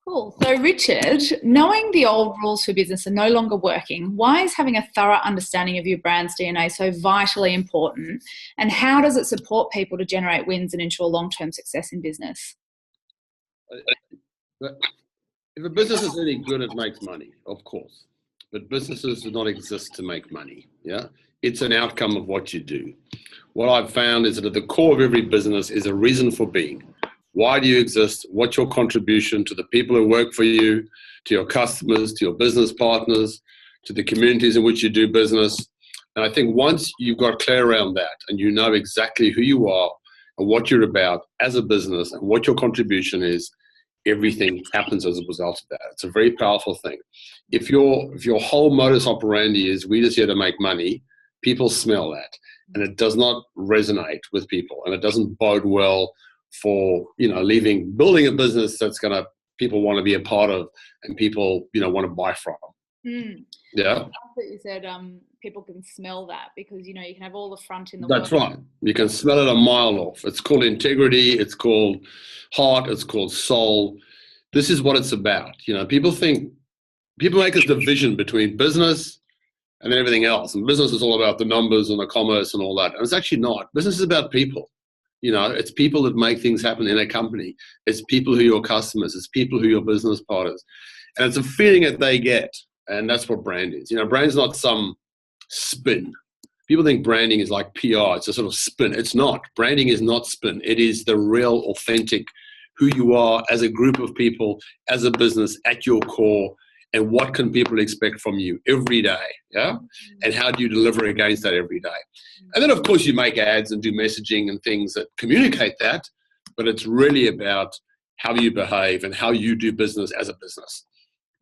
Cool. So, Richard, knowing the old rules for business are no longer working, why is having a thorough understanding of your brand's DNA so vitally important? And how does it support people to generate wins and ensure long-term success in business? But if a business is really good, it makes money, of course. But businesses do not exist to make money. Yeah, it's an outcome of what you do. What I've found is that at the core of every business is a reason for being. Why do you exist? What's your contribution to the people who work for you, to your customers, to your business partners, to the communities in which you do business? And I think once you've got clear around that and you know exactly who you are and what you're about as a business and what your contribution is, everything happens as a result of that. It's a very powerful thing. If your whole modus operandi is we're just here to make money, people smell that, and it does not resonate with people, and it doesn't bode well for building a business that's gonna people want to be a part of and people want to buy from. Yeah, that you said people can smell that, because you can have all the front in the that's world. right. You can smell it a mile off. It's called integrity, it's called heart, it's called soul. This is what it's about. People make this division between business and then everything else, and business is all about the numbers and the commerce and all that, and it's actually not. Business is about people. It's people that make things happen in a company. It's people who are your customers. It's people who are your business partners. And it's a feeling that they get. And that's what brand is. Brand's not some spin. People think branding is like PR. It's a sort of spin. It's not. Branding is not spin. It is the real, authentic, who you are as a group of people, as a business, at your core, and what can people expect from you every day, yeah? And how do you deliver against that every day? And then, of course, you make ads and do messaging and things that communicate that, but it's really about how you behave and how you do business as a business.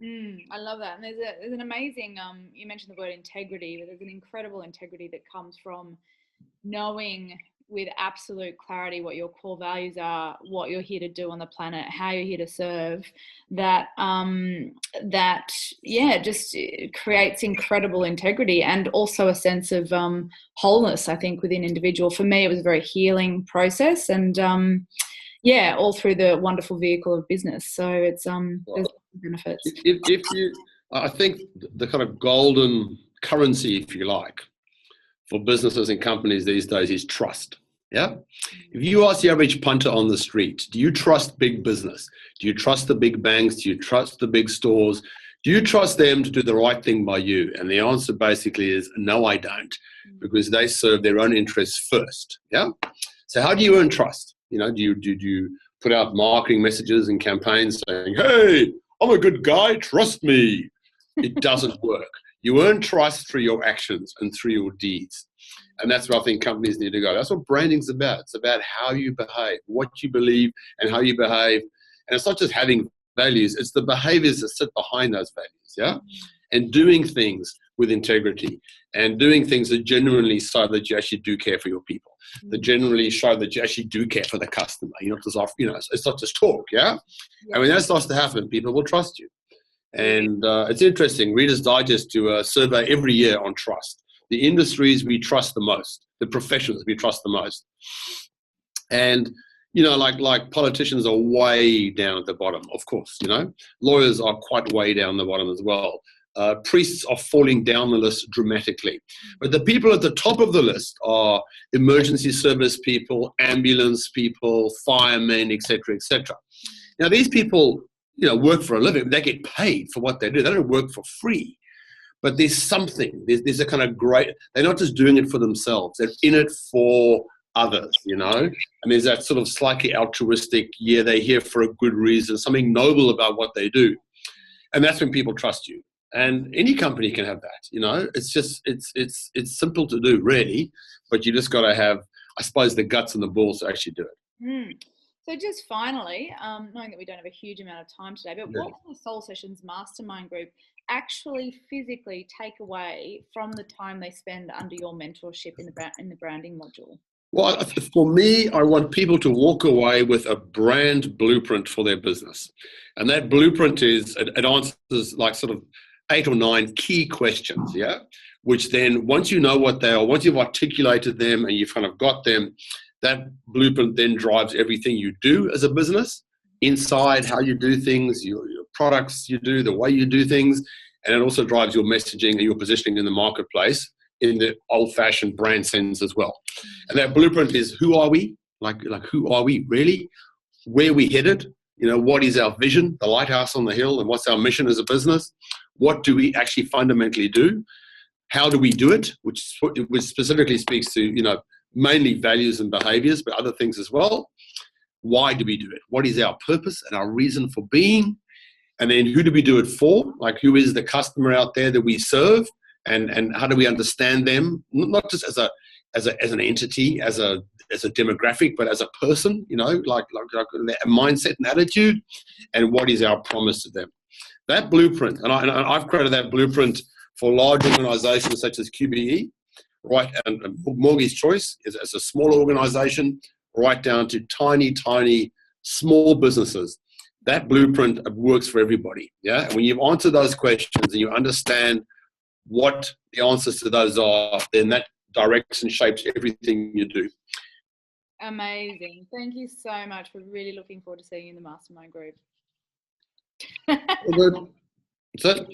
I love that. And there's an amazing, you mentioned the word integrity, but there's an incredible integrity that comes from knowing with absolute clarity what your core values are, what you're here to do on the planet, how you're here to serve, just creates incredible integrity and also a sense of wholeness, I think, within individual. For me, it was a very healing process, and all through the wonderful vehicle of business. So it's there's benefits. I think the kind of golden currency, if you like, for businesses and companies these days is trust. Yeah. If you ask the average punter on the street, do you trust big business? Do you trust the big banks? Do you trust the big stores? Do you trust them to do the right thing by you? And the answer basically is no, I don't, because they serve their own interests first. Yeah. So how do you earn trust? Do you put out marketing messages and campaigns saying, "Hey, I'm a good guy, trust me"? It doesn't work. You earn trust through your actions and through your deeds. And that's what I think companies need to go. That's what branding's about. It's about how you behave, what you believe, and how you behave. And it's not just having values, it's the behaviors that sit behind those values, yeah? And doing things with integrity and doing things that genuinely show that you actually do care for your people, that generally show that you actually do care for the customer. It's not just talk, yeah? And when that starts to happen, people will trust you. And it's interesting, Reader's Digest do a survey every year on trust. The industries we trust the most, the professions we trust the most. And, like politicians are way down at the bottom, of course, Lawyers are quite way down the bottom as well. Priests are falling down the list dramatically. But the people at the top of the list are emergency service people, ambulance people, firemen, etc., etc. Now, these people, work for a living. They get paid for what they do. They don't work for free. But there's something, there's a kind of great, they're not just doing it for themselves, they're in it for others, And there's that sort of slightly altruistic, they're here for a good reason, something noble about what they do. And that's when people trust you. And any company can have that, It's just, it's simple to do, really, but you just got to have, I suppose, the guts and the balls to actually do it. So just finally, knowing that we don't have a huge amount of time today, but what can the Soul Sessions Mastermind Group actually physically take away from the time they spend under your mentorship in the branding module? Well, for me, I want people to walk away with a brand blueprint for their business. And that blueprint it answers like sort of 8 or 9 key questions, yeah? Which then, once you know what they are, once you've articulated them and you've kind of got them, that blueprint then drives everything you do as a business, inside how you do things, your products you do, the way you do things, and it also drives your messaging and your positioning in the marketplace in the old-fashioned brand sense as well. And that blueprint is, who are we? Like who are we really? Where we headed? What is our vision, the lighthouse on the hill, and what's our mission as a business? What do we actually fundamentally do? How do we do it? Which specifically speaks to, mainly values and behaviors, but other things as well. Why do we do it? What is our purpose and our reason for being? And then who do we do it for? Like, who is the customer out there that we serve? And how do we understand them? Not just as an entity, as a demographic, but as a person, like a mindset and attitude, and what is our promise to them. That blueprint, and I've created that blueprint for large organizations such as QBE, right, and Mortgage Choice as a small organization, right down to tiny, small businesses. That blueprint works for everybody, yeah? And when you've answered those questions and you understand what the answers to those are, then that directs and shapes everything you do. Amazing. Thank you so much. We're really looking forward to seeing you in the mastermind group. All good. That's it.